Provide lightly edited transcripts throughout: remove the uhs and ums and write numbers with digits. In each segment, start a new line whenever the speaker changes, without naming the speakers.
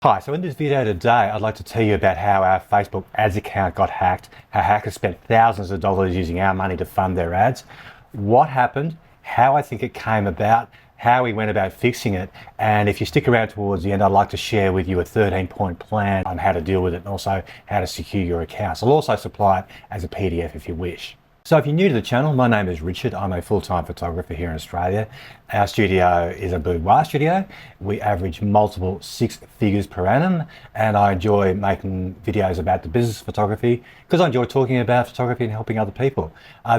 Hi, so in this video today, I'd like to tell you about how our Facebook ads account got hacked, how hackers spent thousands of dollars using our money to fund their ads, what happened, how I think it came about, how we went about fixing it, and if you stick around towards the end, I'd like to share with you a 13-point plan on how to deal with it and also how to secure your accounts. I'll also supply it as a PDF if you wish. So if you're new to the channel, my name is Richard. I'm a full-time photographer here in Australia. Our studio is a boudoir studio. We average multiple six figures per annum, and I enjoy making videos about the business of photography because I enjoy talking about photography and helping other people.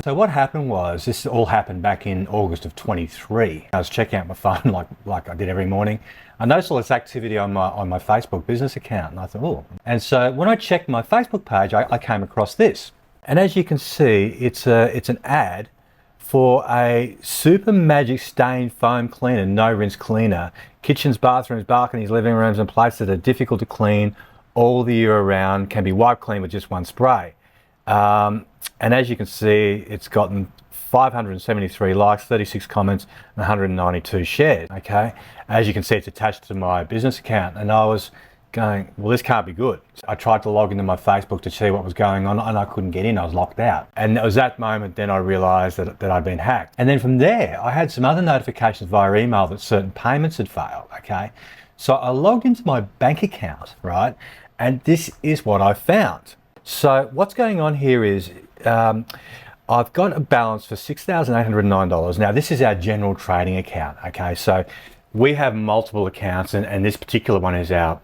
So what happened was, this all happened back in August of 23. I was checking out my phone like I did every morning. I noticed all this activity on my Facebook business account, and I thought, oh. And so when I checked my Facebook page, I came across this. And as you can see, it's an ad for a super magic stain foam cleaner, no rinse cleaner. Kitchens, bathrooms, balconies, living rooms and places that are difficult to clean all the year around, can be wiped clean with just one spray. And as you can see, it's gotten 573 likes, 36 comments, and 192 shares, okay? As you can see, it's attached to my business account, and I was going, well, this can't be good. I tried to log into my Facebook to see what was going on, and I couldn't get in. I was locked out. And it was that moment then I realized that I'd been hacked. And then from there, I had some other notifications via email that certain payments had failed, okay? So I logged into my bank account, right? And this is what I found. So what's going on here is, I've got a balance for $6,809. Now, this is our general trading account, okay? So we have multiple accounts, and this particular one is our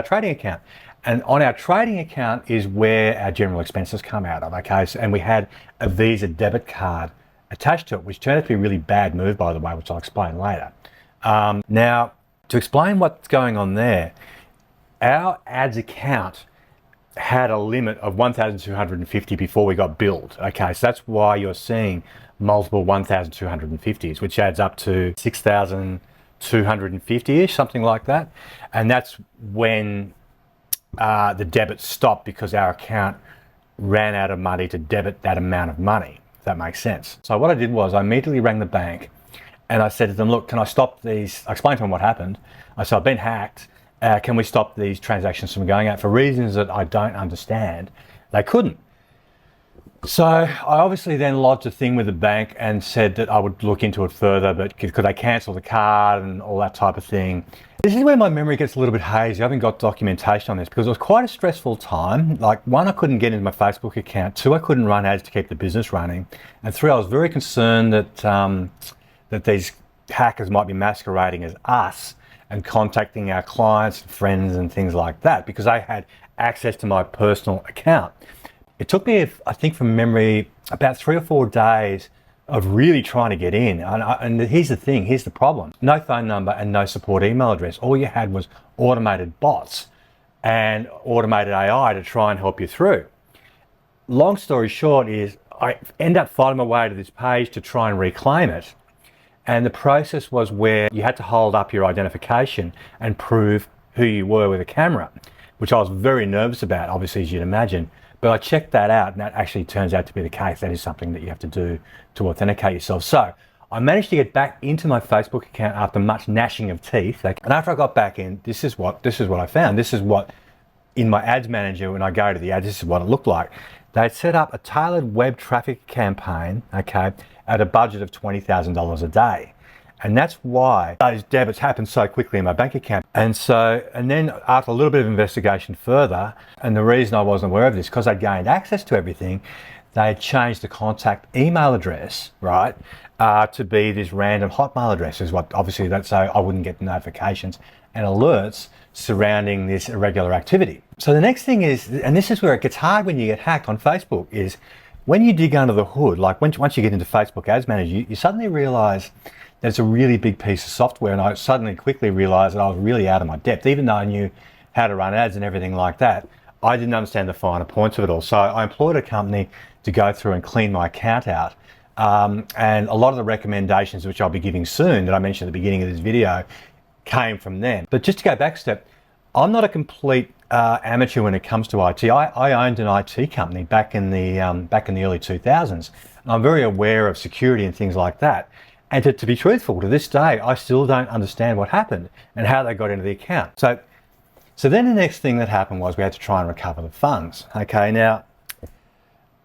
trading account. And on our trading account is where our general expenses come out of, okay? So, and we had a Visa debit card attached to it, which turned out to be a really bad move, by the way, which I'll explain later. Now, to explain what's going on there, our ads account had a limit of 1,250 before we got billed, okay? So that's why you're seeing multiple 1,250s, which adds up to 6,250-ish, something like that. And that's when the debit stopped, because our account ran out of money to debit that amount of money, if that makes sense. So what I did was I immediately rang the bank and I said to them, look, can I stop these? I explained to them what happened. I said, I've been hacked. Can we stop these transactions from going out? For reasons that I don't understand, they couldn't. So I obviously then lodged a thing with the bank and said that I would look into it further, but could they cancel the card and all that type of thing. This is where my memory gets a little bit hazy. I haven't got documentation on this because it was quite a stressful time. Like, one, I couldn't get into my Facebook account. Two, I couldn't run ads to keep the business running. And three, I was very concerned that that these hackers might be masquerading as us and contacting our clients and friends and things like that, because they had access to my personal account. It took me, I think from memory, about 3 or 4 days of really trying to get in. And here's the thing, here's the problem. No phone number and no support email address. All you had was automated bots and automated AI to try and help you through. Long story short is, I end up finding my way to this page to try and reclaim it. And the process was where you had to hold up your identification and prove who you were with a camera, which I was very nervous about, obviously, as you'd imagine. But I checked that out, and that actually turns out to be the case. That is something that you have to do to authenticate yourself. So I managed to get back into my Facebook account after much gnashing of teeth. And after I got back in, this is what I found. This is what, in my ads manager, when I go to the ads, this is what it looked like. They'd set up a tailored web traffic campaign, okay, at a budget of $20,000 a day. And that's why those debits happened so quickly in my bank account. And then after a little bit of investigation further, and the reason I wasn't aware of this, because I'd gained access to everything, they had changed the contact email address, right, to be this random Hotmail address, is what, obviously, that's so I wouldn't get the notifications and alerts surrounding this irregular activity. So the next thing is, and this is where it gets hard when you get hacked on Facebook, is when you dig under the hood, like once you get into Facebook Ads Manager, you suddenly realize there's a really big piece of software, and I suddenly quickly realized that I was really out of my depth. Even though I knew how to run ads and everything like that, I didn't understand the finer points of it all. So I employed a company to go through and clean my account out. And a lot of the recommendations, which I'll be giving soon, that I mentioned at the beginning of this video, came from them. But just to go back a step, I'm not a complete amateur when it comes to IT. I owned an IT company back in the early 2000s. And I'm very aware of security and things like that. And to be truthful, to this day, I still don't understand what happened and how they got into the account. So So then the next thing that happened was we had to try and recover the funds. Okay, now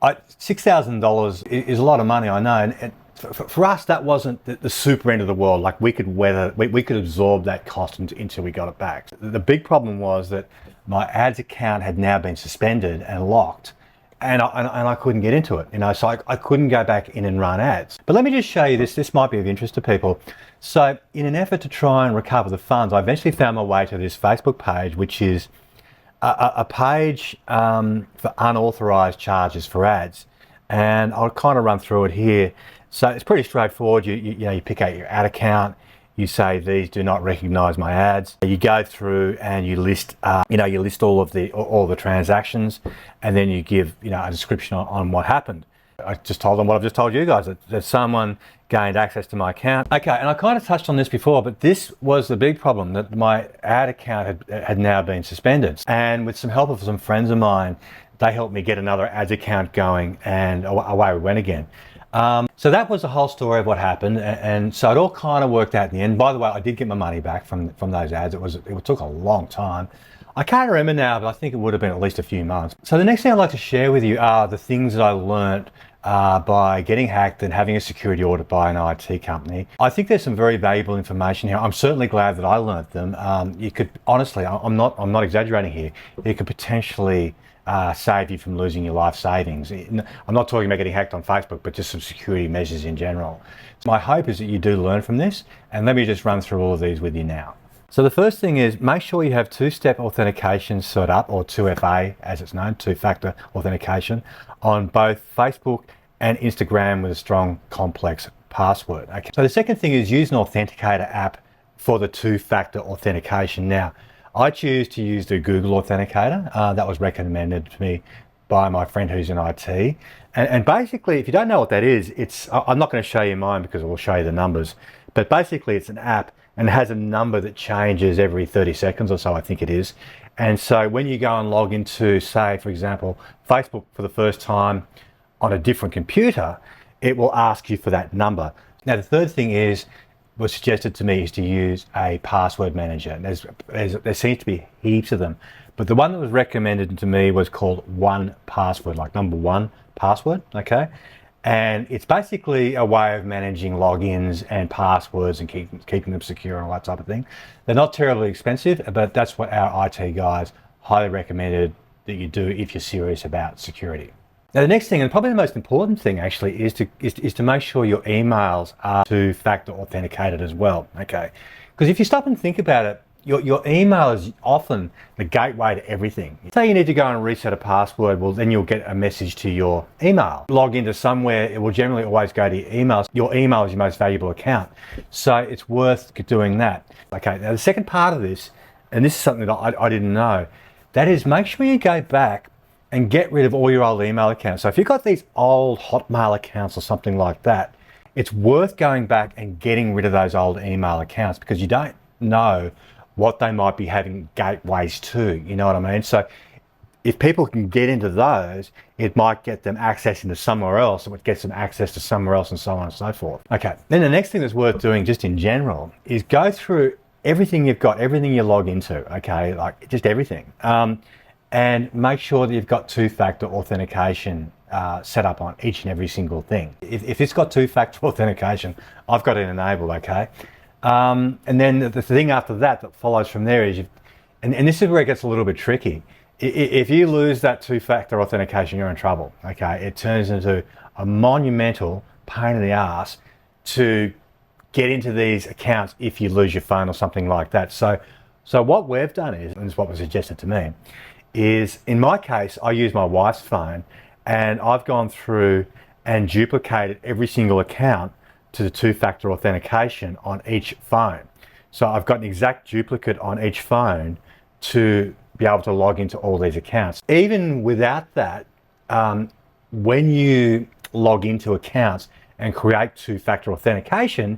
$6,000 is a lot of money, I know, and for us that wasn't the super end of the world. Like we could absorb that cost until we got it back. The big problem was that my ads account had now been suspended and locked, and I couldn't get into it, so I couldn't go back in and run ads. But let me just show you this might be of interest to people. So in an effort to try and recover the funds, I eventually found my way to this Facebook page, which is a page for unauthorized charges for ads, and I'll kind of run through it here. So it's pretty straightforward. You pick out your ad account, you say these do not recognize my ads. You go through and you list you list all the transactions, and then you give a description on what happened. I just told them what I've just told you guys, that someone gained access to my account. Okay, and I kind of touched on this before, but this was the big problem, that my ad account had now been suspended. And with some help of some friends of mine, they helped me get another ads account going, and away we went again. So that was the whole story of what happened, and so it all kind of worked out in the end. By the way, I did get my money back from those ads. It took a long time. I can't remember now, but I think it would have been at least a few months. So the next thing I'd like to share with you are the things that I learned by getting hacked and having a security audit by an IT company. I think there's some very valuable information here. I'm certainly glad that I learned them. You could honestly, I'm not exaggerating here. It could potentially save you from losing your life savings. I'm not talking about getting hacked on Facebook, but just some security measures in general. So my hope is that you do learn from this, and let me just run through all of these with you now. So the first thing is, make sure you have two-step authentication set up, or 2FA as it's known, two-factor authentication, on both Facebook and Instagram with a strong, complex password. Okay. So the second thing is, use an authenticator app for the two-factor authentication. Now, I choose to use the Google Authenticator. That was recommended to me by my friend who's in IT. And basically, if you don't know what that is, I'm not going to show you mine because it will show you the numbers, but basically it's an app and it has a number that changes every 30 seconds or so, I think it is. And so when you go and log into, say, for example, Facebook for the first time on a different computer, it will ask you for that number. Now, the third thing was suggested to me is to use a password manager. There seems to be heaps of them, but the one that was recommended to me was called 1Password, like number 1 password, okay? And it's basically a way of managing logins and passwords and keeping them secure and all that type of thing. They're not terribly expensive, but that's what our IT guys highly recommended that you do if you're serious about security. Now the next thing, and probably the most important thing actually, is to make sure your emails are two-factor authenticated as well, okay? Because if you stop and think about it, your email is often the gateway to everything. Say you need to go and reset a password, well then you'll get a message to your email. Log into somewhere, it will generally always go to your emails. Your email is your most valuable account. So it's worth doing that. Okay, now the second part of this, and this is something that I didn't know, that is, make sure you go back and get rid of all your old email accounts. So if you've got these old Hotmail accounts or something like that, it's worth going back and getting rid of those old email accounts, because you don't know what they might be having gateways to, you know what I mean? So if people can get into those, it might get them access into somewhere else, it gets them access to somewhere else, and so on and so forth. Okay, then the next thing that's worth doing just in general is go through everything you've got, everything you log into, okay, like just everything. And make sure that you've got two-factor authentication set up on each and every single thing. If it's got two-factor authentication, I've got it enabled, okay? And then the thing after that follows from there is, and this is where it gets a little bit tricky. If you lose that two-factor authentication, you're in trouble, okay? It turns into a monumental pain in the ass to get into these accounts if you lose your phone or something like that. So what we've done is, and this is what was suggested to me, is in my case, I use my wife's phone, and I've gone through and duplicated every single account to the two-factor authentication on each phone. So I've got an exact duplicate on each phone to be able to log into all these accounts. Even without that, when you log into accounts and create two-factor authentication,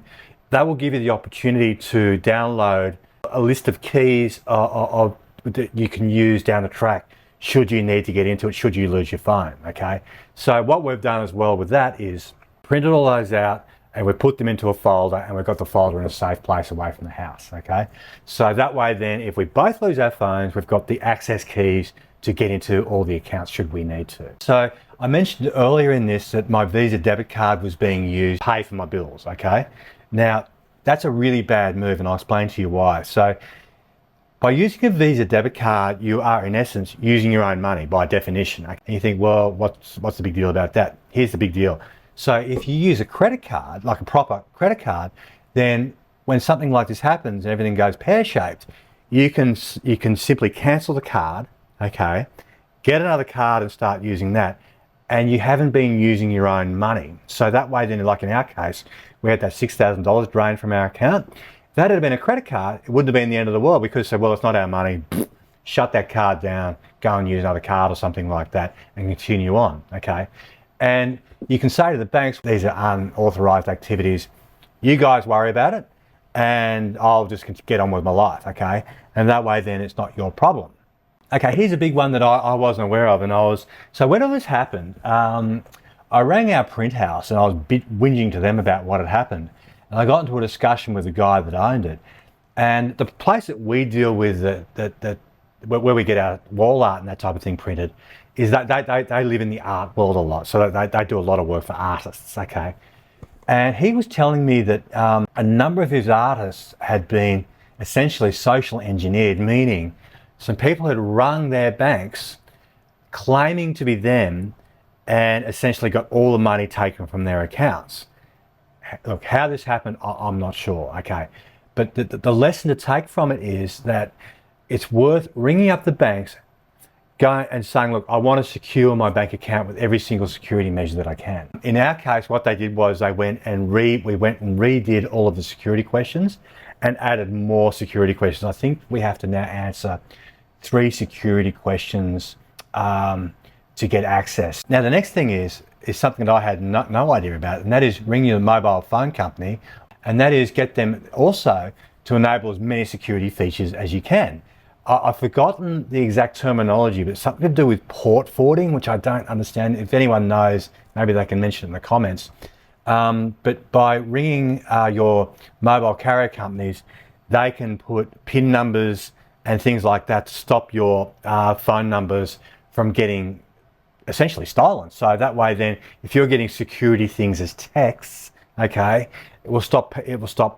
that will give you the opportunity to download a list of keys that you can use down the track should you need to get into it, should you lose your phone, okay? So what we've done as well with that is printed all those out and we put them into a folder, and we've got the folder in a safe place away from the house, okay? So that way then, if we both lose our phones, we've got the access keys to get into all the accounts should we need to. So I mentioned earlier in this that my Visa debit card was being used to pay for my bills, okay? Now, that's a really bad move, and I'll explain to you why. So by using a Visa debit card, you are in essence using your own money by definition. And you think, well, what's the big deal about that? Here's the big deal. So if you use a credit card, like a proper credit card, then when something like this happens and everything goes pear-shaped, you can simply cancel the card, okay, get another card and start using that, and you haven't been using your own money. So that way then, like in our case, we had that $6,000 drained from our account. If that had been a credit card, it wouldn't have been the end of the world, because well, it's not our money, shut that card down, go and use another card or something like that and continue on, okay? And you can say to the banks, these are unauthorized activities, you guys worry about it and I'll just get on with my life, okay? And that way then it's not your problem. Okay, here's a big one that I wasn't aware of, so when all this happened, I rang our print house and I was a bit whinging to them about what had happened. And I got into a discussion with the guy that owned it. And the place that we deal with, where we get our wall art and that type of thing printed, is that they live in the art world a lot. So they do a lot of work for artists, okay? And he was telling me that a number of his artists had been essentially social engineered, meaning some people had rung their banks claiming to be them and essentially got all the money taken from their accounts. Look, how this happened, I'm not sure, okay? But the lesson to take from it is that it's worth ringing up the banks, going and saying, look, I want to secure my bank account with every single security measure that I can. In our case, what they did was we went and redid all of the security questions and added more security questions. I think we have to now answer 3 security questions to get access. Now, the next thing is something that I had no idea about, and that is ring your mobile phone company, and that is get them also to enable as many security features as you can. I've forgotten the exact terminology, but it's something to do with port forwarding, which I don't understand. If anyone knows, maybe they can mention it in the comments. But by ringing your mobile carrier companies, they can put PIN numbers and things like that to stop your phone numbers from getting essentially stolen. So that way then, if you're getting security things as texts, okay, it will stop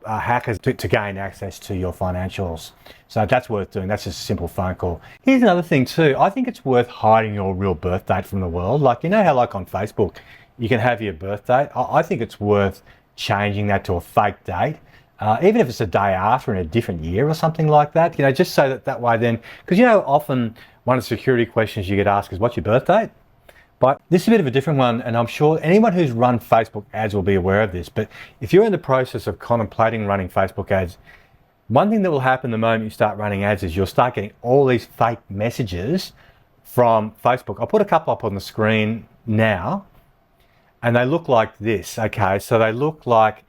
hackers to gain access to your financials. So that's worth doing. That's just a simple phone call. Here's another thing too. I think it's worth hiding your real birth date from the world. Like, you know how like on Facebook, you can have your birth date? I think it's worth changing that to a fake date. Even if it's a day after in a different year or something like that, you know, just so that way then, because you know, often one of the security questions you get asked is, what's your birth date? But this is a bit of a different one, and I'm sure anyone who's run Facebook ads will be aware of this. But if you're in the process of contemplating running Facebook ads, one thing that will happen the moment you start running ads is you'll start getting all these fake messages from Facebook. I'll put a couple up on the screen now, and they look like this, okay? So they look like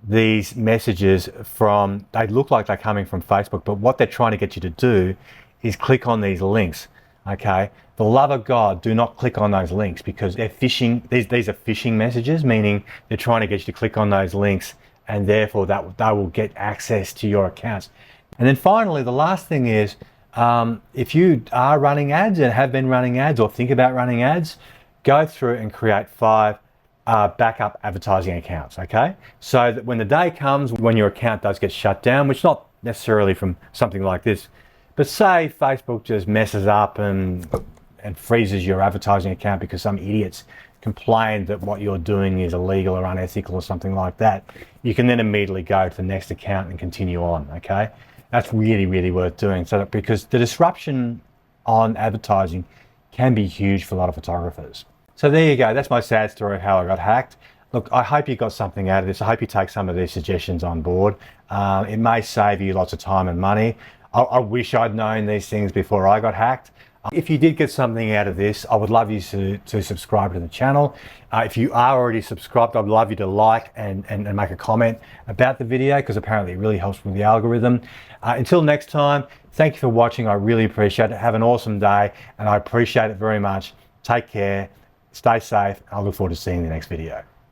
these messages they look like they're coming from Facebook, but what they're trying to get you to do is click on these links, okay? For the love of God, do not click on those links, because they're phishing. These are phishing messages, meaning they're trying to get you to click on those links, and therefore that they will get access to your accounts. And then finally, the last thing is, if you are running ads and have been running ads or think about running ads, go through and create 5 backup advertising accounts, okay? So that when the day comes when your account does get shut down, which is not necessarily from something like this, but say Facebook just messes up and freezes your advertising account because some idiots complained that what you're doing is illegal or unethical or something like that, you can then immediately go to the next account and continue on, okay? That's really, really worth doing, because the disruption on advertising can be huge for a lot of photographers. So there you go, that's my sad story of how I got hacked. Look, I hope you got something out of this. I hope you take some of these suggestions on board. It may save you lots of time and money. I wish I'd known these things before I got hacked. If you did get something out of this, I would love you to subscribe to the channel. If you are already subscribed, I'd love you to like and make a comment about the video, because apparently it really helps with the algorithm. Until next time, thank you for watching. I really appreciate it. Have an awesome day, and I appreciate it very much. Take care, stay safe. I look forward to seeing you in the next video.